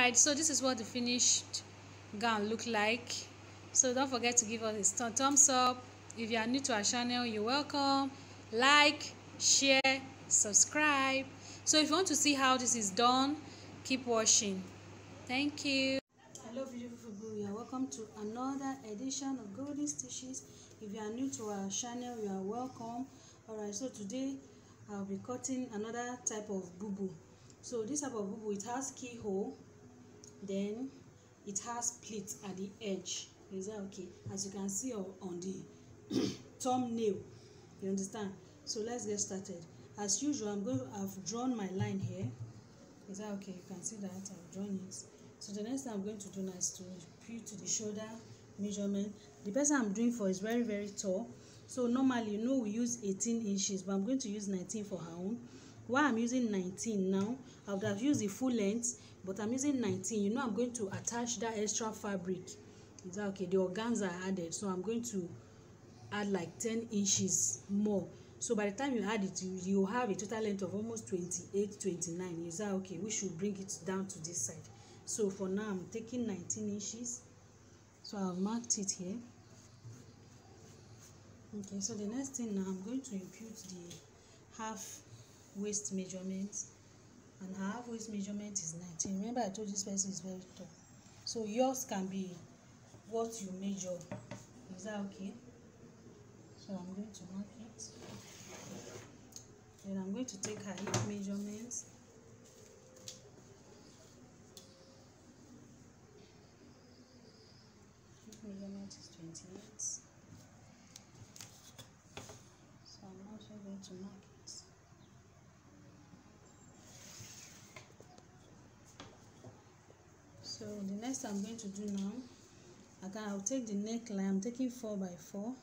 Alright, so this is what the finished gown look like. So don't forget to give us a thumbs up. If you are new to our channel, you're welcome. Like, share, subscribe. So if you want to see how this is done, keep watching. Thank you. Hello beautiful people, you are welcome to another edition of Golden Stitches. If you are new to our channel, you are welcome. Alright, so today I'll be cutting another type of bubu. So this type of bubu, it has keyhole, then it has pleat at the edge. Is that okay? As you can see on the thumbnail, you understand? So let's get started. As usual, I've drawn my line here. Is that okay? You can see that I've drawn it. So the next thing I'm going to do now is to put to the shoulder measurement. The person I'm doing for is very, very tall. So normally, you know, we use 18 inches, but I'm going to use 19 for her own. Why I'm using 19 now, I would have used the full length, but I'm using 19. You know, I'm going to attach that extra fabric. Is that okay? The organza I added, so I'm going to add like 10 inches more. So by the time you add it, you have a total length of almost 28, 29. Is that okay? We should bring it down to this side. So for now, I'm taking 19 inches. So I've marked it here. Okay, so the next thing now, I'm going to impute the half waist measurement. And her half waist measurement is 19. Remember, I told this person is very tall. So yours can be what you measure. Is that okay? So I'm going to mark it. Then I'm going to take her hip measurements. Measurement is 28, so I'm also going to mark it. So the next I'm going to do now, I'll take the neckline. I'm taking 4 by 4.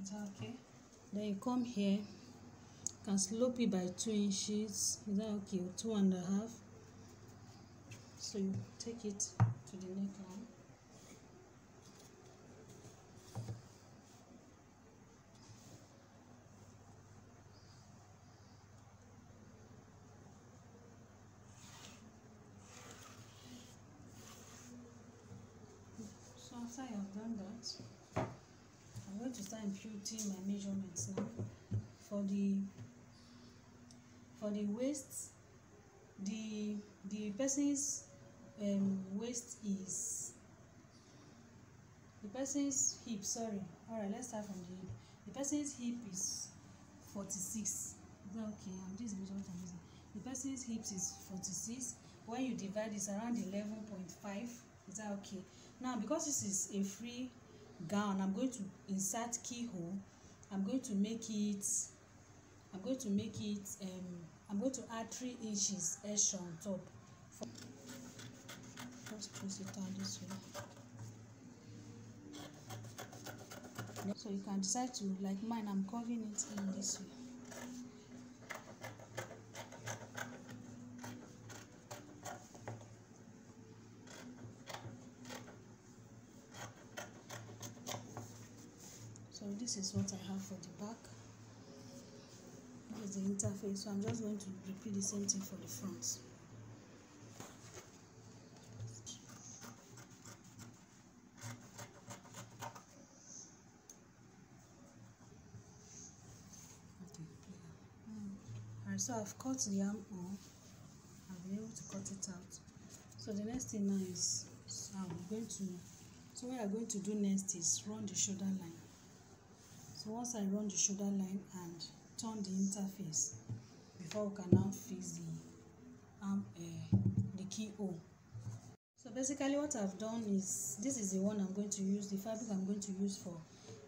Is that okay? Then you come here, you can slope it by 2 inches. Is that okay? 2.5. So you take it to the neckline. So after you have done that, I'm going to start imputing my measurements now. For the waist, the person's waist is, the person's hip, sorry. Alright, let's start from the hip. The person's hip is 46. Is that okay? And this is what I'm using. The person's hips is 46. When you divide, it's around 11.5. Is that okay? Now, because this is a free gown, I'm going to insert keyhole. I'm going to add 3 inches extra on top. Just twist it down this way. So you can decide to, like mine, I'm curving it in this way. So this is what I have for the back. This is the interface. So I'm just going to repeat the same thing for the front. Alright, so I've cut the armhole. I'll be able to cut it out. So the next thing now is, what I'm going to do next is run the shoulder line. So once I run the shoulder line and turn the interface, before we can now fix the keyhole. So basically what I've done is, this is the one I'm going to use, the fabric I'm going to use for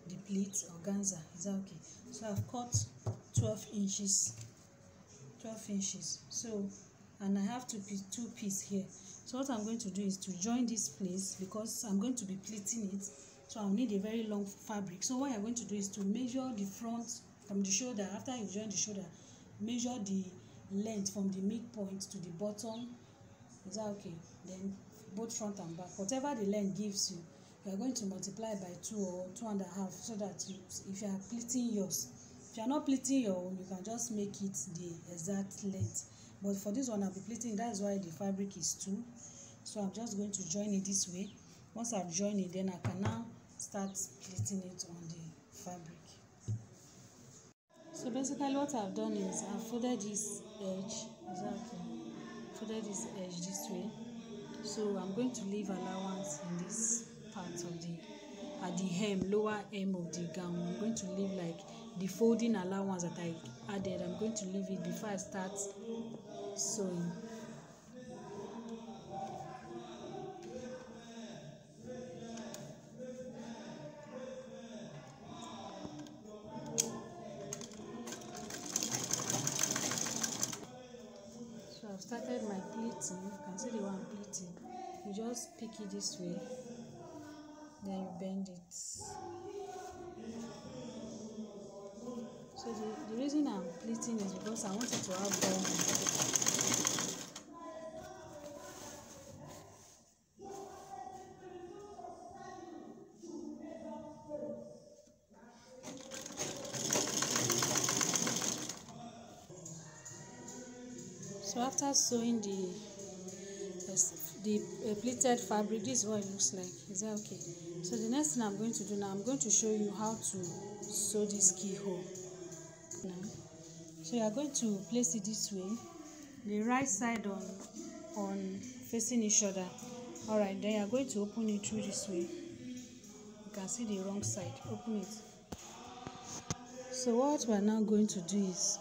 the pleat organza. Is that okay? So I've cut 12 inches. So, and I have two pieces here. So what I'm going to do is to join this place, because I'm going to be pleating it. So I'll need a very long fabric. So what I'm going to do is to measure the front from the shoulder. After you join the shoulder, measure the length from the midpoint to the bottom Is that okay? Then both front and back, whatever the length gives you, you are going to multiply by 2 or 2.5, so that if you are pleating yours, if you are not pleating your own, you can just make it the exact length. But for this one, I'll be pleating. That's why the fabric is 2. So I'm just going to join it this way. Once I've joined it, then I can now start pleating it on the fabric. So basically what I've done is I've folded this edge, exactly, folded this edge this way. So I'm going to leave allowance in this part of the, at the hem, lower hem of the gown. I'm going to leave like the folding allowance that I added. I'm going to leave it before I start sewing. So I've started my pleating. You can see the one I'm pleating. You just pick it this way, then you bend it. So the reason I'm pleating is because I want it to have bone. So after sewing the pleated fabric, this is what it looks like. Is that okay? So the next thing I'm going to do now, I'm going to show you how to sew this keyhole. Now, so you are going to place it this way, the right side on facing each other. All right, then you are going to open it through this way. You can see the wrong side. Open it. So what we are now going to do is,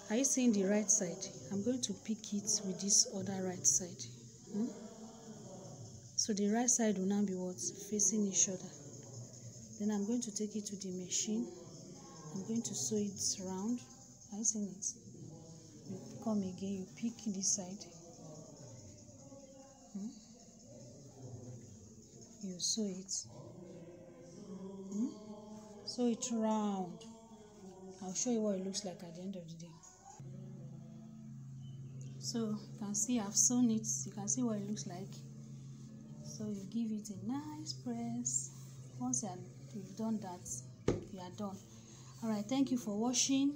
are you seeing the right side? I'm going to pick it with this other right side. So the right side will now be what? Facing each other. Then I'm going to take it to the machine. I'm going to sew it round. Are you seeing it? You come again, you pick this side. You sew it. Sew it round. I'll show you what it looks like at the end of the day. So you can see I've sewn it. You can see what it looks like. So you give it a nice press. Once you've done that, you are done. Alright, thank you for watching.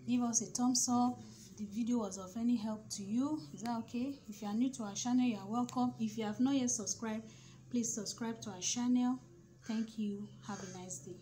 Give us a thumbs up if the video was of any help to you. Is that okay? If you are new to our channel, you are welcome. If you have not yet subscribed, please subscribe to our channel. Thank you. Have a nice day.